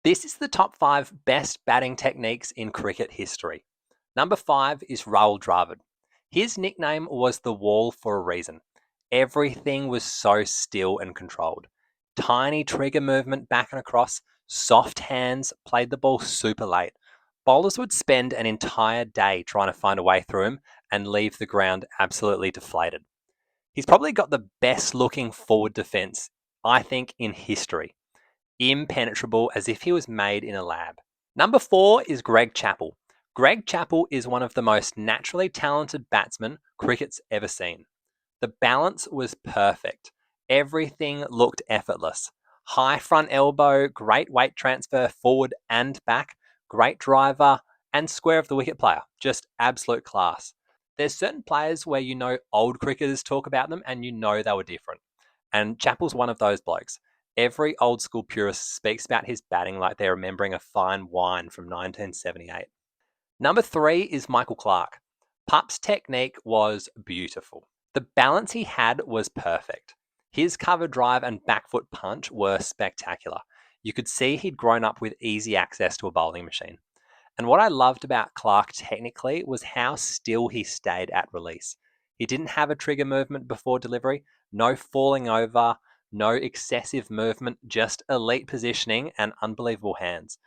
This is the top 5 best batting techniques in cricket history. Number 5 is Rahul Dravid. His nickname was the Wall for a reason. Everything was so still and controlled. Tiny trigger movement back and across, soft hands, played the ball super late. Bowlers would spend an entire day trying to find a way through him and leave the ground absolutely deflated. He's probably got the best looking forward defence, I think, in history. Impenetrable as if he was made in a lab. Number 4 is Greg Chappell. Greg Chappell is one of the most naturally talented batsmen cricket's ever seen. The balance was perfect. Everything looked effortless. High front elbow, great weight transfer forward and back, great driver, and square of the wicket player. Just absolute class. There's certain players where old cricketers talk about them and they were different. And Chappell's one of those blokes. Every old school purist speaks about his batting like they're remembering a fine wine from 1978. Number 3 is Michael Clarke. Pup's technique was beautiful. The balance he had was perfect. His cover drive and back foot punch were spectacular. You could see he'd grown up with easy access to a bowling machine. And what I loved about Clarke technically was how still he stayed at release. He didn't have a trigger movement before delivery, no falling over, no excessive movement, just elite positioning and unbelievable hands.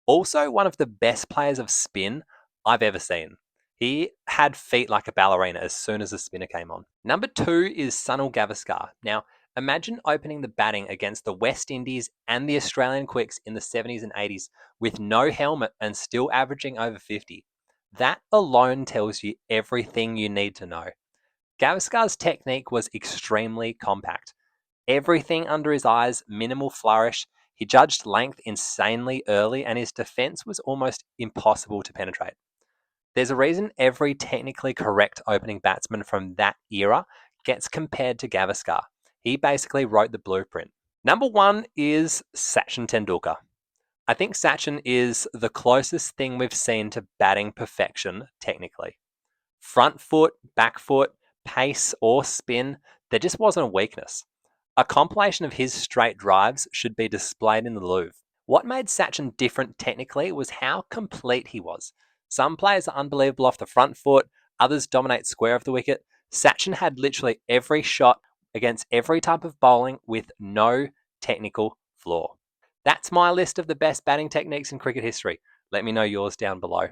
Also, one of the best players of spin I've ever seen. He had feet like a ballerina as soon as the spinner came on. Number 2 is Sunil Gavaskar. Now, imagine opening the batting against the West Indies and the Australian Quicks in the 70s and 80s with no helmet and still averaging over 50. That alone tells you everything you need to know. Gavaskar's technique was extremely compact. Everything under his eyes, minimal flourish. He judged length insanely early, and his defense was almost impossible to penetrate. There's a reason every technically correct opening batsman from that era gets compared to Gavaskar. He basically wrote the blueprint. Number 1 is Sachin Tendulkar. I think Sachin is the closest thing we've seen to batting perfection technically. Front foot, back foot, pace, or spin, there just wasn't a weakness. A compilation of his straight drives should be displayed in the Louvre. What made Sachin different technically was how complete he was. Some players are unbelievable off the front foot, others dominate square of the wicket. Sachin had literally every shot against every type of bowling with no technical flaw. That's my list of the best batting techniques in cricket history. Let me know yours down below.